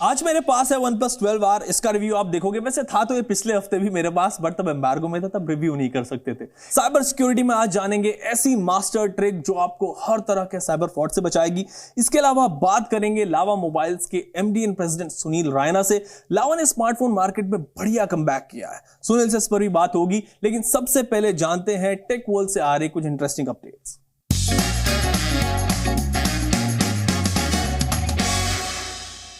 आज मेरे पास है OnePlus 12R। इसका रिव्यू आप देखोगे। वैसे था तो ये पिछले हफ्ते भी मेरे पास, बट तब एम्बार्गो में था, तब रिव्यू नहीं कर सकते थे। साइबर सिक्योरिटी में आज जानेंगे ऐसी मास्टर ट्रिक जो आपको हर तरह के साइबर फ्रॉड से बचाएगी। इसके अलावा बात करेंगे लावा मोबाइल्स के MD and president Sunil Raina से। लावा ने स्मार्टफोन मार्केट में बढ़िया कमबैक किया है। सुनील से इस पर भी बात होगी, लेकिन सबसे पहले जानते हैं टेक वर्ल्ड से आ रही कुछ इंटरेस्टिंग अपडेट्स।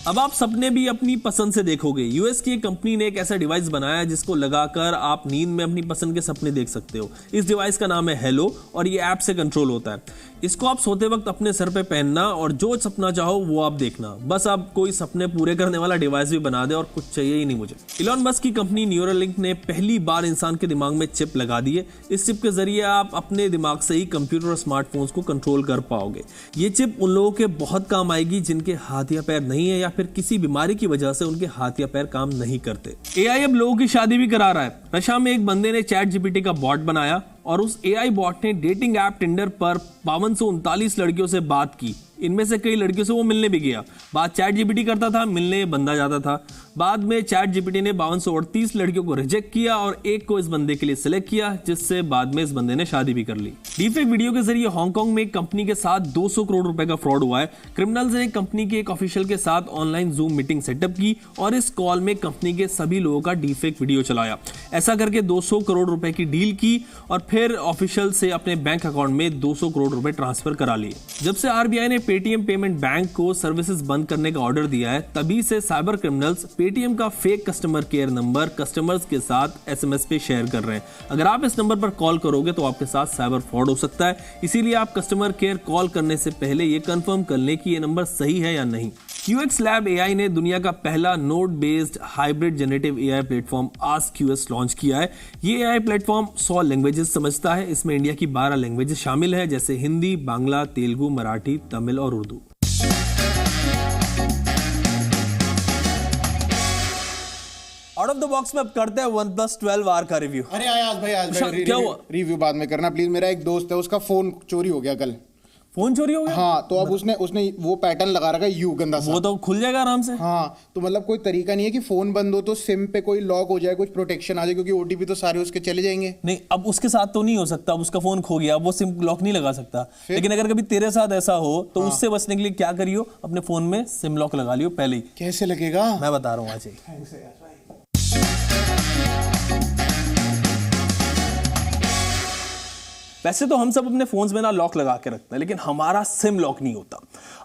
अब आप सपने भी अपनी पसंद से देखोगे। यूएस की एक कंपनी ने एक ऐसा डिवाइस बनाया है जिसको लगाकर आप नींद में अपनी पसंद के सपने देख सकते हो। इस डिवाइस का नाम है हेलो और ये ऐप से कंट्रोल होता है। इसको आप सोते वक्त अपने सर पे पहनना और जो सपना चाहो वो आप देखना। बस आप कोई सपने पूरे करने वाला डिवाइस भी बना दे और कुछ चाहिए ही नहीं मुझे। इलॉन मस्क की कंपनी न्यूरालिंक ने पहली बार इंसान के दिमाग में चिप लगा दी है। इस चिप के जरिए आप अपने दिमाग से ही कंप्यूटर और स्मार्टफोन्स को कंट्रोल कर पाओगे। ये चिप उन लोगों के बहुत काम आएगी जिनके हाथ या पैर नहीं है या फिर किसी बीमारी की वजह से उनके हाथ या पैर काम नहीं करते। AI अब लोगों की शादी भी करा रहा है। रशिया में एक बंदे ने ChatGPT का बॉट बनाया और उस AI बॉट ने डेटिंग ऐप टिंडर पर 5239 लड़कियों से बात की। इनमें से कई लड़कियों से वो मिलने भी गया। बात ChatGPT करता था, मिलने बंदा जाता था। बाद में ChatGPT ने 5238 लड़कियों को रिजेक्ट किया और एक को इस बंदे के लिए सिलेक्ट किया, जिससे बाद में इस बंदे ने शादी भी कर ली। डीफेक वीडियो के जरिए हांगकांग में एक कंपनी के साथ 200 करोड़ रुपए का फ्रॉड हुआ है। क्रिमिनल्स ने कंपनी के एक ऑफिशियल के साथ ऑनलाइन जूम मीटिंग सेटअप की और इस कॉल में कंपनी के सभी लोगों का डीफेक वीडियो चलाया। ऐसा करके 200 करोड़ रुपए की डील की और फिर ऑफिशियल से अपने बैंक अकाउंट में 200 करोड़ रुपए ट्रांसफर करा लिए। जब से RBI ने पेटीएम पेमेंट बैंक को सर्विसेज बंद करने का ऑर्डर दिया है, तभी से साइबर क्रिमिनल्स पेटीएम का fake customer care number customers के साथ SMS पे शेयर कर रहे हैं। अगर आप इस नंबर पर कॉल करोगे तो आपके साथ साइबर फ्रॉड हो सकता है। इसीलिए आप कस्टमर केयर कॉल करने से पहले ये कंफर्म कर लें कि ये नंबर सही है या नहीं। QX Lab AI ने दुनिया का पहला node based hybrid generative AI platform AskQS launch किया है। ये AI प्लेटफॉर्म 100 लैंग्वेजेस समझता है। इसमें इंडिया की 12 लैंग्वेजेस शामिल है, जैसे हिंदी, बांग्ला, तेलुगु, मराठी, तमिल और Urdu. Out of the box में अब करते हैं OnePlus 12R का रिव्यू। अरे आज भाई क्या हुआ? रिव्यू बाद में करना प्लीज। मेरा एक दोस्त है, उसका फोन चोरी हो गया कल। फोन चोरी हो गया? हाँ, तो अब उसने वो पैटर्न लगा रखा है यू गंदा सा। वो तो खुल जाएगा आराम से। हाँ, तो मतलब कोई तरीका नहीं है कि फोन बंद हो तो सिम पे कोई लॉक हो जाए, कुछ प्रोटेक्शन आ जाए, क्योंकि OTP तो सारे उसके चले जाएंगे। नहीं, अब उसके साथ तो नहीं हो सकता। अब उसका फोन खो गया, अब वो सिम लॉक नहीं लगा सकता। लेकिन अगर कभी तेरे साथ ऐसा हो तो उससे बचने के लिए क्या करियो, अपने फोन में सिम लॉक लगा लियो पहले ही। कैसे लगेगा? मैं बता रहा हूँ आज ही। वैसे तो हम सब अपने फोन्स में ना लॉक लगा के रखते हैं, लेकिन हमारा सिम लॉक नहीं होता।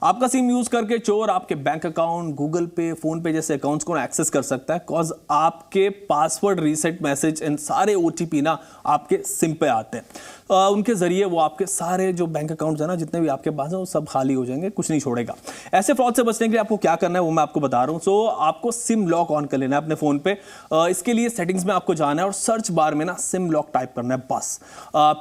आपका सिम यूज करके चोर आपके बैंक अकाउंट, गूगल पे, फोन पे जैसे अकाउंट्स को एक्सेस कर सकता है, कॉज आपके पासवर्ड रीसेट मैसेज एंड सारे OTP ना आपके सिम पे आते हैं। उनके जरिए वो आपके सारे जो बैंक अकाउंट्स है ना, जितने भी आपके पास है, वो सब खाली हो जाएंगे, कुछ नहीं छोड़ेगा। ऐसे फ्रॉड से बचने के लिए आपको क्या करना है वो मैं आपको बता रहा हूँ। सो आपको सिम लॉक ऑन कर लेना है अपने फोन पे। इसके लिए सेटिंग्स में आपको जाना है और सर्च बार में ना सिम लॉक टाइप करना है बस।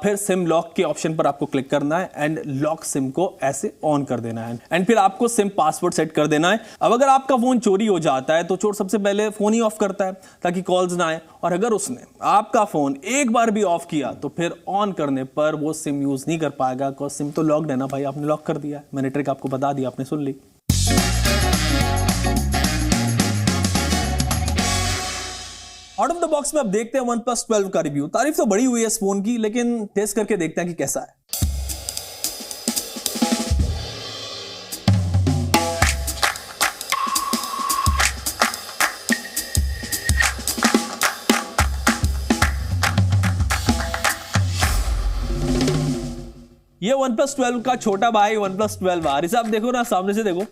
फिर सिम लॉक के ऑप्शन पर आपको क्लिक करना है एंड लॉक सिम को ऐसे ऑन कर देना है एंड फिर आपको सिम पासवर्ड सेट कर देना है। अब अगर आपका फोन चोरी हो जाता है तो चोर सबसे पहले फोन ही ऑफ करता है ताकि कॉल्स ना आए, और अगर उसने आपका फोन एक बार भी ऑफ किया तो फिर ऑन करने पर वो सिम यूज नहीं कर पाएगा, बिकॉज़ सिम तो लॉक्ड है ना भाई, आपने लॉक कर दिया। मैंने ट्रिक आपको बता दी, आपने सुन ली। आउट ऑफ द बॉक्स में अब देखते हैं OnePlus 12 का रिव्यू। तारीफ तो बड़ी हुई है इस फोन की, लेकिन टेस्ट करके देखते हैं कि कैसा है। ये OnePlus 12 का छोटा भाई OnePlus 12R। इसे आप देखो ना, सामने से देखो,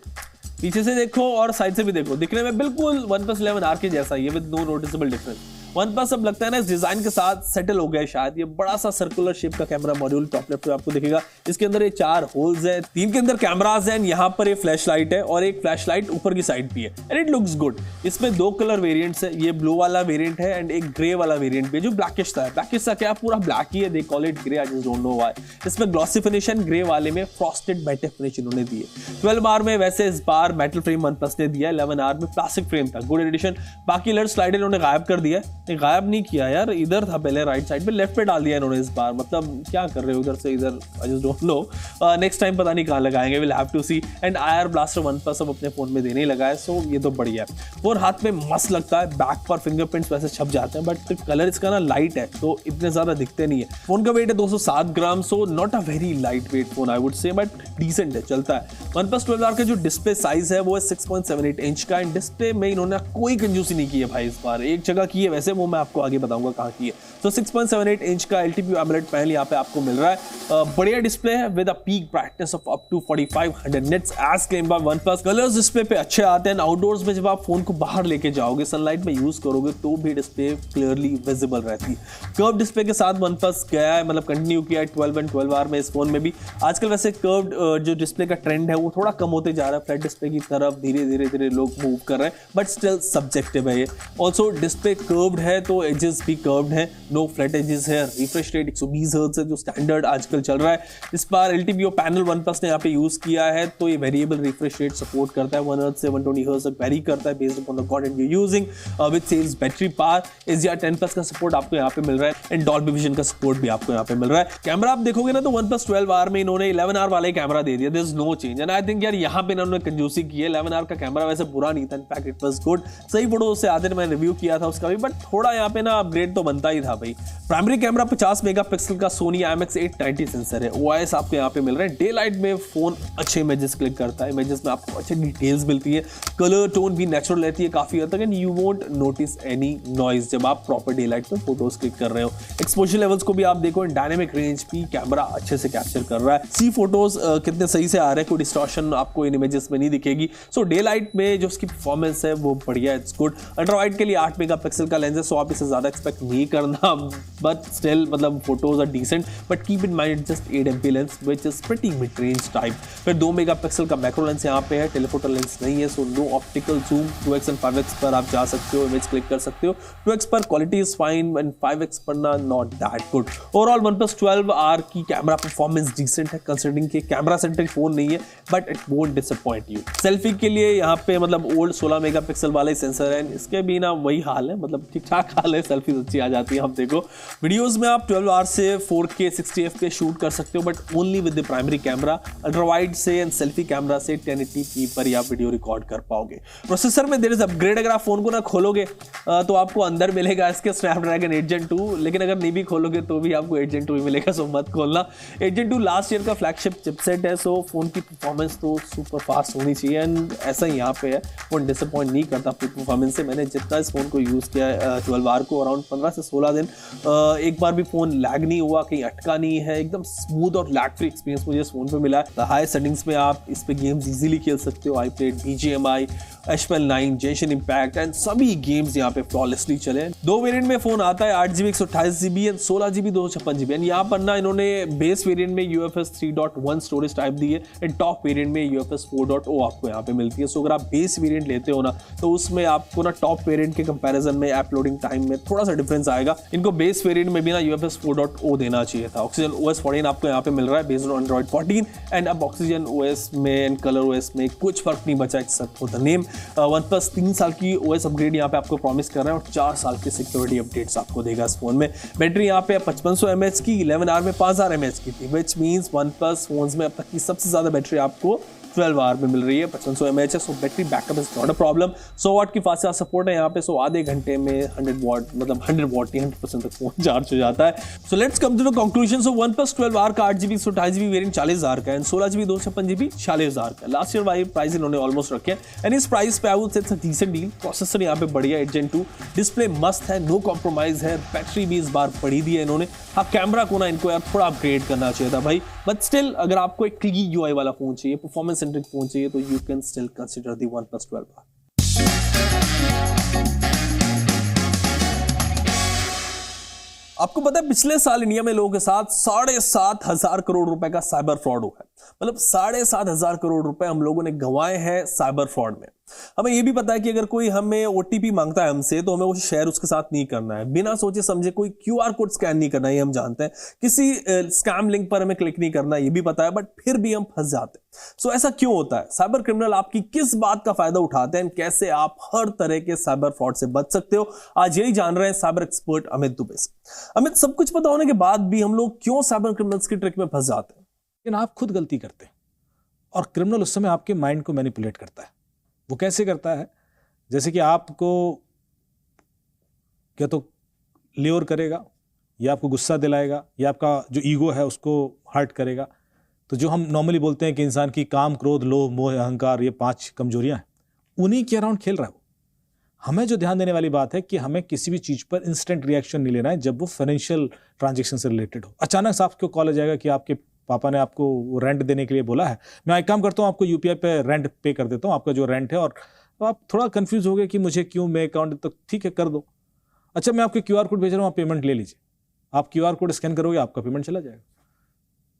पीछे से देखो और साइड से भी देखो, दिखने में बिल्कुल OnePlus 11R के जैसा ही है, with no noticeable difference. OnePlus अब लगता है ना इस डिजाइन के साथ सेटल हो गया है शायद। ये बड़ा सा सर्कुलर शेप का कैमरा मॉड्यूल टॉप लेफ्ट पे आपको दिखेगा। इसके अंदर ये 4 होल्स हैं, 3 के अंदर कैमरास हैं, यहाँ पर ये फ्लैश लाइट है और एक फ्लैश लाइट ऊपर की साइड भी है एंड इट लुक्स गुड। इसमें 2 कलर वेरिएंट्स है, ये ब्लू वाला वेरिएंट है एंड एक ग्रे वाला वेरिएंट भी है जो ब्लैकिश था। ब्लैकिश सा क्या, पूरा ब्लैक ही है, they call it grey, I just don't know why. इसमें ग्लॉसी फिनिश एंड ग्रे वाले में फ्रॉस्टेड मेटल फिनिश इन्होंने दी है। 12R में वैसे इस बार मेटल फ्रेम OnePlus ने दिया है, 11R में प्लास्टिक फ्रेम था, गुड एडिशन। बाकी लेयर स्लाइडर इन्होंने गायब कर दिया है, गायब नहीं किया यार, इधर था पहले राइट साइड पे, लेफ्ट पे डाल दिया इन्होंने इस बार। मतलब क्या कर रहे हो उधर से इधर, I just don't know. Next time पता नहीं कहाँ लगाएंगे, will have to see. And IR blaster OnePlus अब अपने फोन में देने ही लगा है, सो ये तो बढ़िया है। फोन हाथ में मस्त लगता है, बैक पर फिंगरप्रिंट्स वैसे छप जाते हैं, बट कलर इसका ना लाइट है तो इतने ज्यादा दिखते नहीं है। फोन का वेट है 207 gram, so not a very light weight phone I would say, but decent है, चलता है। OnePlus 12R का जो डिस्प्ले साइज है वो है 6.78 इंच का। एंड डिस्प्ले में इन्होंने कोई कंजूसी नहीं की है भाई, इस बार एक जगह की है वैसे, वो मैं आपको आगे बताऊंगा कहाँ की है। तो 6.78 इंच का LTPO AMOLED पैनल यहाँ पे आपको मिल रहा है। बढ़िया डिस्प्ले है with a peak brightness of up to 4500 nits as claim by OnePlus। Colours display पे अच्छे आते हैं। आउटडोर्स में जब आप फोन को बाहर लेके जाओगे, सनलाइट में यूज करोगे तो भी डिस्प्ले क्लियरली विजिबल रहती है। कर्व डिस्प्ले के साथ OnePlus गया है, मतलब कंटिन्यू किया है 12 एंड 12R में इस फोन में भी। आजकल वैसे कर्व्ड जो डिस्प्ले का ट्रेंड है वो थोड़ा कम होते जा रहा है, फ्लैट डिस्प्ले की तरफ धीरे धीरे लोग मूव कर रहे हैं, बट स्टिल सब्जेक्टिव है ये। ऑल्सो डिस्प्ले कर्व्ड है तो एजेस भी कर्व्ड है, नो फ्लैट एजेस है। रिफ्रेश रेट 120 हर्ट्ज है जो स्टैंडर्ड आजकल चल रहा है। इस बार LTPO पैनल OnePlus ने यहाँ पे यूज किया है, तो ये वेरिएबल रिफ्रेश रेट सपोर्ट करता है, 1 हर्ट्ज से 120 हर्ट्ज तक वेरी करता है based upon the content you using. With cells battery power, HDR10+ का सपोर्ट आपको यहाँ पे मिल रहा है, एंड डॉल्बी विजन का सपोर्ट भी आपको यहाँ पे मिल रहा है। कैमरा आप देखोगे ना तो OnePlus 12R में इन्होंने 11R वाला ही कैमरा दे दिया, there is no change. And I think यार यहाँ पे इन्होंने कंजूसी की है। 11R का कैमरा वैसे बुरा नहीं था, इनफैक्ट इट वाज गुड, सही फोटो से आते मैंने रिव्यू किया था उसका भी, बट थोड़ा यहाँ पे ना अपग्रेड तो बनता ही था भाई। प्राइमरी कैमरा 50 मेगापिक्सल का Sony IMX890 सेंसर है। OIS आपको यहाँ पे मिल रहा है। डे लाइट में फोन अच्छे इमेजेस क्लिक करता है, इमेजेस में आपको अच्छे डिटेल्स मिलती है, कलर टोन भी नेचुरल रहती है काफी हद तक, and you won't notice any noise जब आप प्रॉपर डे लाइट में फोटोज क्लिक कर रहे हो। एक्सपोजर लेवल्स को भी आप देखो, डायनेमिक रेंज भी कैमरा अच्छे से कैप्चर कर रहा है। सी फोटोज कितने सही से आ रहे हैं, कोई डिस्टॉर्शन आपको इन इमेजेस में नहीं दिखेगी। सो डे लाइट में जो उसकी परफॉर्मेंस है वो बढ़िया, इट्स गुड। अल्ट्रा वाइड के लिए 8 मेगापिक्सल का लेंस है, सो आप इसे ज्यादा एक्सपेक्ट नहीं करना, बट स्टिल मतलब photos are decent, but keep in mind just 8 MP lens which is pretty mid range type. फिर 2 मेगापिक्सल का मैक्रो लेंस यहाँ पे है, टेलीफोटो लेंस नहीं है, so no optical zoom. 2x and 5x पर आप जा सकते हो, इमेज क्लिक कर सकते हो। 2x पर quality is fine and 5x पर ना not that good. Overall OnePlus 12R की कैमरा परफॉर्मेंस डिसेंट है, कंसिडरिंग कि कैमरा सेंट्रिक फोन नहीं है, but it won't disappoint you. Selfie के लिए यहाँ पे मतलब ओल्ड 16 मेगापिक्सल वाला ही सेंसर है, इसके भी ना वही हाल है, मतलब ठीक ठाक हाल है, सेल्फी अच्छी आ जाती है। आप देखो वीडियोस में आप 12R से 4K 60 FPS शूट कर सकते हो, but only with the primary camera. Ultra wide से एंड सेल्फी कैमरा से 1080p पर ही आप वीडियो रिकॉर्ड कर पाओगे। प्रोसेसर में देयर इज अपग्रेड, अगर आप फोन को ना खोलोगे तो आपको अंदर मिलेगा इसके Snapdragon 8 Gen 2, लेकिन अगर नहीं भी खोलोगे तो भी आपको 8 Gen 2 ही मिलेगा, सो मत खोलना। 8 Gen 2 लास्ट ईयर का फ्लैगशिप चिपसेट है, सो फोन की परफॉर्मेंस तो सुपर फास्ट होनी चाहिए, एंड ऐसा ही यहाँ पे है, फोन डिसअपॉइंट नहीं करता अपनी परफॉर्मेंस से। मैंने जितना इस फोन को यूज़ किया है 12R को, अराउंड 15 से 16 दिन, एक बार भी फोन लैग नहीं हुआ, कहीं अटका नहीं है, एकदम स्मूथ और लैग फ्री एक्सपीरियंस मुझे इस फोन पे मिला है। हाई सेटिंग्स में आप इस पे गेम्स इजीली खेल सकते हो, I played BGMI, HPL9, Genshin Impact and सभी गेम्स यहाँ पे फ्लॉलेसली चले। 2 वेरिएंट में फोन आता है, 8GB 128GB and 16GB 256GB। And यहाँ पर ना इन्होंने बेस वेरिएंट में UFS 3.1 स्टोरेज टाइप दी है, एंड टॉप वेरिएंट में UFS 4.0 आपको यहाँ पे मिलती है। सो अगर आप बेस वेरिएंट लेते हो ना तो उसमें आपको ना टॉप वेरिएंट के कंपैरिजन में ऐप लोडिंग टाइम में थोड़ा सा डिफरेंस आएगा। इनको बेस वेरिएंट में भी ना UFS 4.0 देना चाहिए था। Oxygen OS 14 आपको यहाँ पे मिल रहा है बेस्ड ऑन Android 14, एंड अब Oxygen OS में एंड Color OS में कुछ फर्क नहीं बचा except for the name. OnePlus 3 साल की OS अपग्रेड यहाँ पे आपको प्रॉमिस कर रहा है, और 4 साल की सिक्योरिटी अपडेट्स आपको देगा इस फोन में। बैटरी यहाँ पे 5500 mAh की, 11R में 5000 mAh की थी, विच मीन्स OnePlus फोन्स में अब तक की सबसे ज्यादा बैटरी आपको 12R में मिल रही है, 5500 mAh है, सो battery backup is not a problem. 100 वाट की फास्ट चार्ज सपोर्ट है यहाँ पे, सो आधे घंटे में 100 वाट मतलब 100 वाट 100% तक फोन चार्ज हो जाता है। So let's come to the conclusion. So OnePlus 12R का 8GB 128GB वेरिएंट 40,000 का है, 16GB 256GB 46,000 का। लास्ट ईयर वाली प्राइस इन्होंने ऑलमोस्ट रखे हैं, एंड इस प्राइस पे I would say it's a decent deal. Processor यहाँ पे बढ़िया 8 Gen 2, डिस्प्ले मस्त है, नो कॉम्प्रोमाइज है, बैटरी भी इस बार बढ़ी दी है इन्होंने। हाँ कैमरा को ना इनको यार थोड़ा अपग्रेड करना चाहिए था भाई, बट स्टिल अगर आपको एक क्लीन UI वाला फोन चाहिए, परफॉर्मेंस सेंट्रिक फोन चाहिए, तो you can still consider the OnePlus 12R. आपको पता है पिछले साल इंडिया में लोगों के साथ 7,500 करोड़ रुपए का साइबर फ्रॉड हुआ है। मतलब 7,500 करोड़ रुपए हम लोगों ने गंवाए हैं साइबर फ्रॉड में। हमें यह भी पता है कि अगर कोई हमें ओटीपी मांगता है हमसे, तो हमें वो शेयर उसके साथ नहीं करना है, बिना सोचे समझे कोई क्यूआर कोड स्कैन नहीं करना है, ये हम जानते हैं, किसी स्कैम लिंक पर हमें क्लिक नहीं करना है, ये भी पता है, बट फिर भी हम फंस जाते हैं। सो ऐसा क्यों होता है? साइबर क्रिमिनल आपकी किस बात का फायदा उठाते हैं, कैसे आप हर तरह के साइबर फ्रॉड से बच सकते हो, आज यही जान रहे हैं साइबर एक्सपर्ट अमित दुबे से। अमित, सब कुछ पता होने के बाद भी हम लोग क्यों साइबर क्रिमिनल्स की ट्रिक में फंस जाते हैं? लेकिन आप खुद गलती करते हैं और क्रिमिनल उस समय आपके माइंड को मैनिपुलेट करता है। वो कैसे करता है? जैसे कि आपको क्या तो ल्योर करेगा, या आपको गुस्सा दिलाएगा, या आपका जो ईगो है उसको हर्ट करेगा। तो जो हम नॉर्मली बोलते हैं कि इंसान की काम, क्रोध, लोभ, मोह, अहंकार, ये 5 कमजोरियां हैं, उन्हीं के अराउंड खेल रहा है वो। हमें जो ध्यान देने वाली बात है कि हमें किसी भी चीज पर इंस्टेंट रिएक्शन नहीं लेना है जब वो फाइनेंशियल ट्रांजेक्शन से रिलेटेड हो। अचानक से आपको कॉल आ जाएगा कि आपके पापा ने आपको रेंट देने के लिए बोला है, मैं एक काम करता हूँ, आपको यूपीआई पे रेंट पे कर देता हूँ, आपका जो रेंट है। और आप थोड़ा कंफ्यूज हो गए कि मुझे क्यों, मैं अकाउंट तक, ठीक है कर दो, अच्छा मैं आपको क्यूआर कोड भेज रहा हूँ, आप पेमेंट ले लीजिए। आप क्यूआर कोड स्कैन करोगे, आपका पेमेंट चला जाएगा।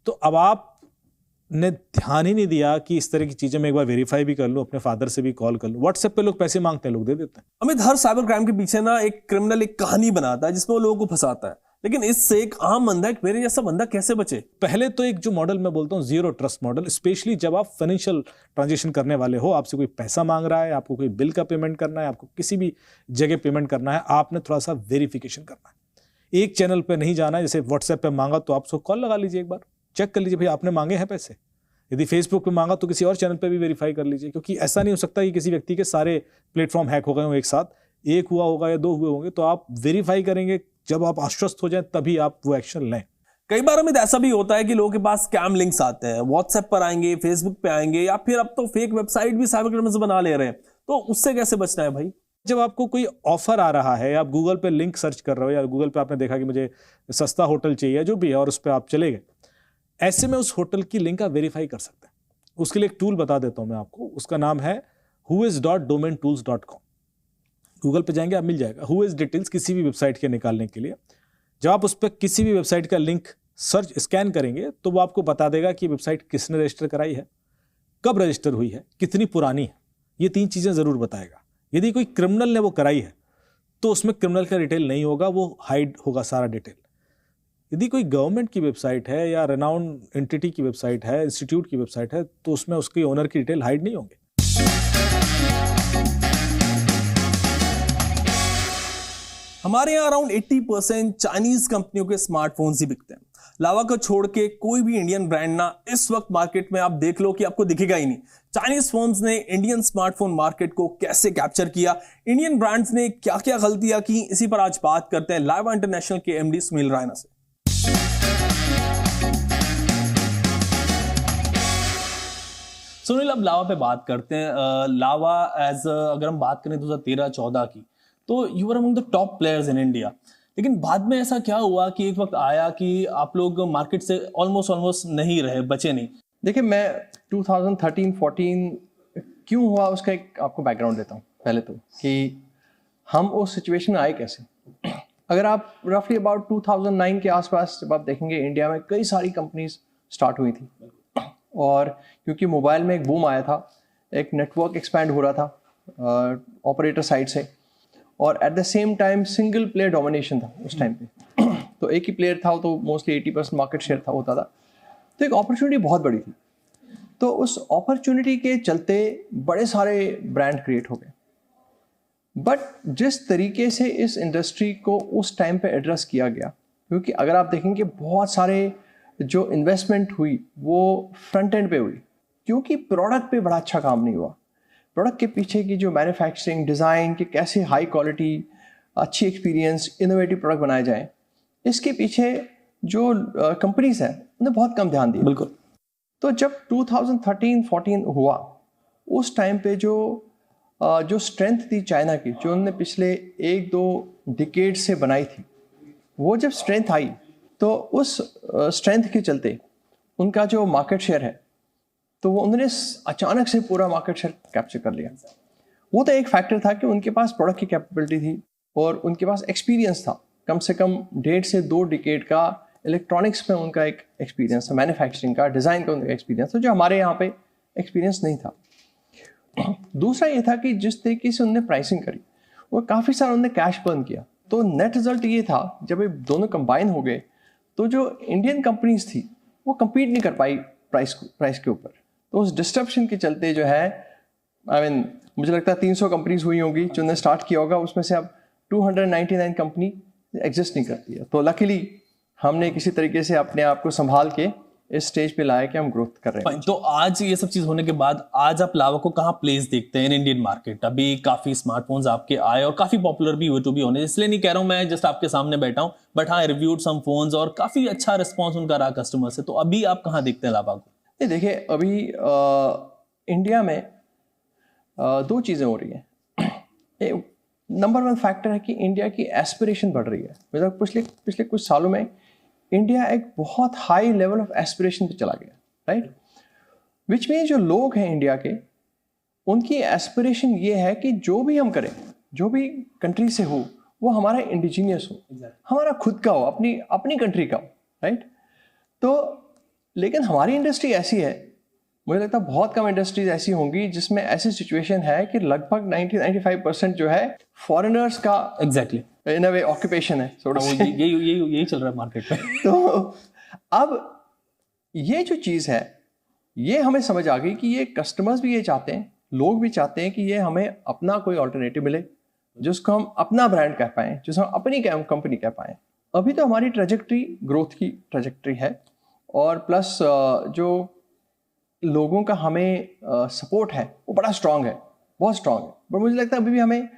तो अब आपने ध्यान ही नहीं दिया कि इस तरह की चीजें मैं एक बार वेरीफाई भी कर लूं, अपने फादर से भी कॉल कर लूं। व्हाट्सएप पे लोग पैसे मांगते हैं, लोग दे देते हैं। अमित, हर साइबर क्राइम के पीछे ना एक क्रिमिनल एक कहानी बनाता है जिसमें वो लोगों को फंसाता है, लेकिन इससे एक आम बंदा, एक मेरे जैसा बंदा कैसे बचे? पहले तो एक जो मॉडल मैं बोलता हूँ जीरो ट्रस्ट मॉडल, स्पेशली जब आप फाइनेंशियल ट्रांजेक्शन करने वाले हो, आपसे कोई पैसा मांग रहा है, आपको कोई बिल का पेमेंट करना है, आपको किसी भी जगह पेमेंट करना है, आपने थोड़ा सा वेरिफिकेशन करना है। एक चैनल पे नहीं जाना है, जैसे व्हाट्सएप पे मांगा तो आप उसको कॉल लगा लीजिए, एक बार चेक कर लीजिए भाई आपने मांगे हैं पैसे। यदि फेसबुक पे मांगा तो किसी और चैनल पे भी वेरीफाई कर लीजिए, क्योंकि ऐसा नहीं हो सकता कि किसी व्यक्ति के सारे प्लेटफॉर्म हैक हो गए हों एक साथ, एक हुआ होगा या 2 हुए होंगे। तो आप वेरीफाई करेंगे, जब आप आश्वस्त हो जाए तभी आप वो एक्शन लें। कई बार हमें ऐसा भी होता है कि लोगों के पास स्कैम लिंक्स आते हैं, व्हाट्सएप पर आएंगे, फेसबुक पे आएंगे, या फिर अब तो फेक वेबसाइट भी साइबर क्रिमिनल्स बना ले रहे हैं। तो उससे कैसे बचना है भाई? जब आपको कोई ऑफर आ रहा है, आप गूगल पे लिंक सर्च कर रहे हो, या गूगल पे आपने देखा कि मुझे सस्ता होटल चाहिए, जो भी है, और उस पर आप चले गए, ऐसे में उस होटल की लिंक आप वेरीफाई कर सकते हैं। उसके लिए एक टूल बता देता हूं मैं आपको, उसका नाम है whois.domaintools.com। गूगल पे जाएंगे, आप मिल जाएगा whois डिटेल्स किसी भी वेबसाइट के निकालने के लिए। जब आप उस पर किसी भी वेबसाइट का लिंक सर्च स्कैन करेंगे तो वो आपको बता देगा कि वेबसाइट किसने रजिस्टर कराई है, कब रजिस्टर हुई है, कितनी पुरानी है। ये 3 चीजें जरूर बताएगा। यदि कोई क्रिमिनल ने वो कराई है तो उसमें क्रिमिनल का डिटेल नहीं होगा, वो हाइड होगा सारा डिटेल। यदि कोई गवर्नमेंट की वेबसाइट है या रेनाउंड एंटिटी की वेबसाइट है, इंस्टीट्यूट की वेबसाइट है, तो उसमें उसके ओनर की डिटेल हाइड नहीं होंगे। हमारे यहाँ अराउंड 80% चाइनीज कंपनियों के स्मार्टफोन्स ही बिकते हैं। लावा को छोड़ के कोई भी इंडियन ब्रांड ना इस वक्त मार्केट में आप देख लो कि आपको दिखेगा ही नहीं। चाइनीज फोन्स ने इंडियन स्मार्टफोन मार्केट को कैसे कैप्चर किया, इंडियन ब्रांड्स ने क्या क्या गलतियां की, इसी पर आज बात करते हैं लावा इंटरनेशनल के एमडी सुनील रायना से। सुनील, अब लावा पे बात करते हैं। लावा अगर हम बात करें 2013-14 की, तो you were among the top players in India. लेकिन बाद में ऐसा क्या हुआ कि एक वक्त आया कि आप लोग मार्केट से ऑलमोस्ट नहीं रहे, बचे नहीं? देखिए, मैं 2013-14 क्यों हुआ उसका एक आपको बैकग्राउंड देता हूँ पहले तो, कि हम उस सिचुएशन में आए कैसे। अगर आप रफली अबाउट 2009 के आसपास जब आप देखेंगे, इंडिया में कई सारी कंपनीज स्टार्ट हुई थी, और क्योंकि मोबाइल में एक बूम आया था, एक नेटवर्क एक्सपैंड हो रहा था ऑपरेटर साइड से, और at the same time single player domination था उस टाइम पे। तो एक ही प्लेयर था, तो मोस्टली 80% मार्केट शेयर था होता था। तो एक अपॉर्चुनिटी बहुत बड़ी थी। तो उस अपॉर्चुनिटी के चलते बड़े सारे ब्रांड क्रिएट हो गए। बट जिस तरीके से इस इंडस्ट्री को उस टाइम पे एड्रेस किया गया, क्योंकि अगर आप देखेंगे बहुत सारे जो इन्वेस्टमेंट हुई वो फ्रंट एंड पे हुई, क्योंकि प्रोडक्ट पे बड़ा अच्छा काम नहीं हुआ। प्रोडक्ट के पीछे की जो मैन्युफैक्चरिंग, डिज़ाइन, कि कैसे हाई क्वालिटी, अच्छी एक्सपीरियंस, इनोवेटिव प्रोडक्ट बनाए जाएं, इसके पीछे जो कंपनीज हैं उन्हें बहुत कम ध्यान दिया। बिल्कुल। तो जब 2013-14 हुआ, उस टाइम पे जो स्ट्रेंथ थी चाइना की, जो उन्होंने पिछले 1-2 डिकेड से बनाई थी, वो जब स्ट्रेंथ आई तो उस स्ट्रेंथ के चलते उनका जो मार्केट शेयर है, तो वो उन्होंने अचानक से पूरा मार्केट शेयर कैप्चर कर लिया। वो तो एक फैक्टर था कि उनके पास प्रोडक्ट की कैपेबिलिटी थी और उनके पास एक्सपीरियंस था, कम से कम 1.5 से 2 डिकेड का इलेक्ट्रॉनिक्स में उनका एक एक्सपीरियंस था, मैन्युफैक्चरिंग का, डिज़ाइन का उनका एक्सपीरियंस था, जो हमारे यहाँ पे एक्सपीरियंस नहीं था। दूसरा ये था कि जिस तरीके से उन्होंने प्राइसिंग करी, वो काफ़ी सारा उन्होंने कैश बर्न किया। तो नेट रिजल्ट ये था, जब ये दोनों कंबाइन हो गए तो जो इंडियन कंपनीज थी वो compete नहीं कर पाई प्राइस के ऊपर। तो उस डिस्ट्रप्शन के चलते जो है, मुझे लगता है 300 कंपनीज हुई होंगी जिन्होंने स्टार्ट किया होगा, उसमें से अब 299 कंपनी एग्जिस्ट नहीं करती है। तो लकीली हमने किसी तरीके से अपने आप को संभाल के इस स्टेज पे लाया कि हम ग्रोथ कर रहे हैं। तो आज ये सब चीज होने के बाद आज आप लावा को कहाँ प्लेस देखते हैं इन इंडियन मार्केट? अभी काफी स्मार्टफोन्स आपके आए और काफी पॉपुलर भी हुए, टू बी ऑनेस्ट, इसलिए नहीं कह रहा हूँ मैं जस्ट आपके सामने बैठा हूँ, बट हाँ रिव्यूड सम फोन्स और काफी अच्छा रिस्पॉन्स उनका रहा कस्टमर से। तो अभी आप कहाँ देखते हैं लावा को? ये देखिए, अभी इंडिया में दो चीज़ें हो रही हैं। नंबर वन फैक्टर है कि इंडिया की एस्पिरेशन बढ़ रही है। मतलब पिछले कुछ सालों में इंडिया एक बहुत हाई लेवल ऑफ एस्पिरेशन पे चला गया, राइट? विच मीन जो लोग हैं इंडिया के, उनकी एस्पिरेशन ये है कि जो भी हम करें, जो भी कंट्री से हो, वो हमारा इंडिजीनियस हो, हमारा खुद का हो, अपनी कंट्री का हो, राइट? तो लेकिन हमारी इंडस्ट्री ऐसी है, मुझे लगता है बहुत कम इंडस्ट्रीज ऐसी होंगी जिसमें ऐसी सिचुएशन है कि लगभग 90-95% जो है फॉरेनर्स का exactly in a way occupation है। यही चल रहा है मार्केट में। तो अब ये जो चीज़ है, ये हमें समझ आ गई कि ये कस्टमर्स भी ये चाहते हैं, लोग भी चाहते हैं कि ये हमें अपना कोई ऑल्टरनेटिव मिले जिसको हम अपना ब्रांड कह पाएँ, जिसको हम अपनी कंपनी कह पाएँ। अभी तो हमारी ट्रेजेक्ट्री ग्रोथ की ट्रेजेक्ट्री है, और प्लस जो लोगों का हमें सपोर्ट है वो बड़ा स्ट्रांग है, बहुत स्ट्रांग है। बट मुझे लगता है अभी भी हमें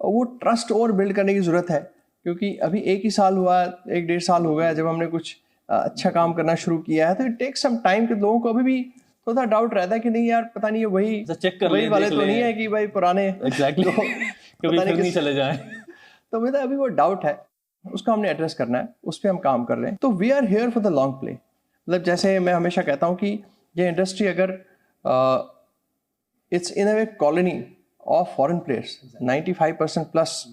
वो ट्रस्ट और बिल्ड करने की ज़रूरत है, क्योंकि अभी 1 साल हुआ, 1-1.5 साल हो गया जब हमने कुछ अच्छा काम करना शुरू किया है। तो इट टेक्स सम टाइम कि लोगों को अभी भी थोड़ा डाउट रहता है कि नहीं यार, पता नहीं है वही वाले तो नहीं है कि भाई पुराने एग्जैक्टली कभी फिर नहीं चले जाए। तो मुझे अभी वो डाउट है, उसको हमने एड्रेस करना है, उस पर हम काम कर रहे हैं। तो we are here for the long play. मतलब जैसे मैं हमेशा कहता हूँ कि ये इंडस्ट्री अगर it's in a way colony of foreign players, 95% plus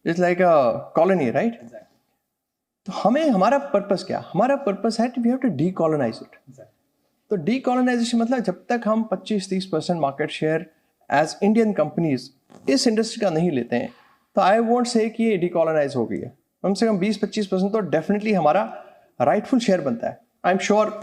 it's like a colony, right? तो हमें हमारा पर्पस क्या? हमारा पर्पस है we have to decolonize it. तो डीकॉलोनाइजेशन मतलब जब तक हम 25-30% market share as Indian companies इस इंडस्ट्री का नहीं लेते हैं, तो आई वोंट से कि ये डीकॉलोनाइज हो गई है। कम से कम 20-25% तो डेफिनेटली हमारा राइटफुल शेयर बनता है। I am sure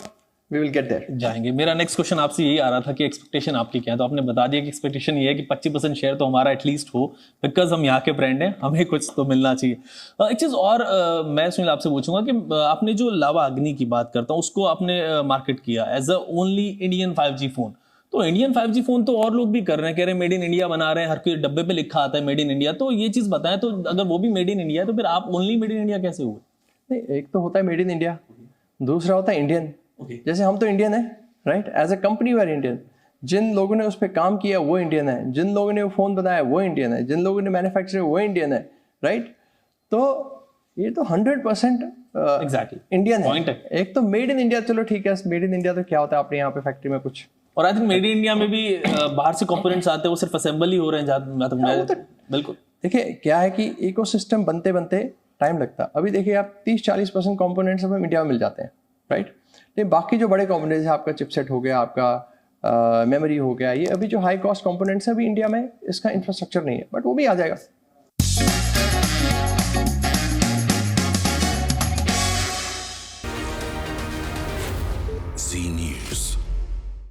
we will get there, जाएंगे। मेरा नेक्स्ट क्वेश्चन आपसे यही आ रहा था कि एक्सपेक्टेशन आपकी क्या है? तो आपने बता दिया कि एक्सपेक्टेशन ये है कि 25% शेयर तो हमारा एटलीस्ट हो, बिकॉज हम यहाँ के ब्रांड हैं, हमें कुछ तो मिलना चाहिए। एक चीज़ और मैं सुनील आपसे पूछूंगा कि आपने जो लावा अग्नि की बात करता हूँ, उसको आपने मार्केट किया as a only Indian 5G phone. तो इंडियन 5G फोन तो और लोग भी कर रहे हैं, कह रहे हैं मेड इन इंडिया बना रहे हैं, हर कोई डब्बे पे लिखा आता है मेड इन इंडिया। तो ये चीज़ बताएं, तो अगर वो भी मेड इन इंडिया है तो फिर आप ओनली मेड इन इंडिया कैसे हुए? नहीं, एक तो होता है मेड इन इंडिया, दूसरा होता है इंडियन। जैसे हम तो इंडियन है, right? As a company we are Indian. जिन लोगों ने उस पर काम किया वो इंडियन है, जिन लोगों ने वो फोन बनाया वो इंडियन है, जिन लोगों ने मैन्युफैक्चर वो इंडियन है, राइट? तो ये तो 100% एग्जैक्टली इंडियन है। एक तो मेड इन इंडिया, चलो ठीक है, मेड इन इंडिया तो क्या होता है अपने यहाँ पे फैक्ट्री में कुछ, और I think made in India में भी बाहर से कंपोनेंट्स आते हैं, वो सिर्फ असेंबल ही हो रहे हैं। बिल्कुल। देखिए क्या है कि इकोसिस्टम बनते बनते टाइम लगता है। अभी देखिए आप 30-40% कंपोनेंट्स हमें इंडिया में मिल जाते हैं, राइट? लेकिन बाकी जो बड़े कंपोनेंट्स हैं, आपका चिपसेट हो गया, आपका मेमोरी हो गया, ये अभी जो हाई कॉस्ट कंपोनेंट्स है, अभी इंडिया में इसका इंफ्रास्ट्रक्चर नहीं है, बट वो भी आ जाएगा।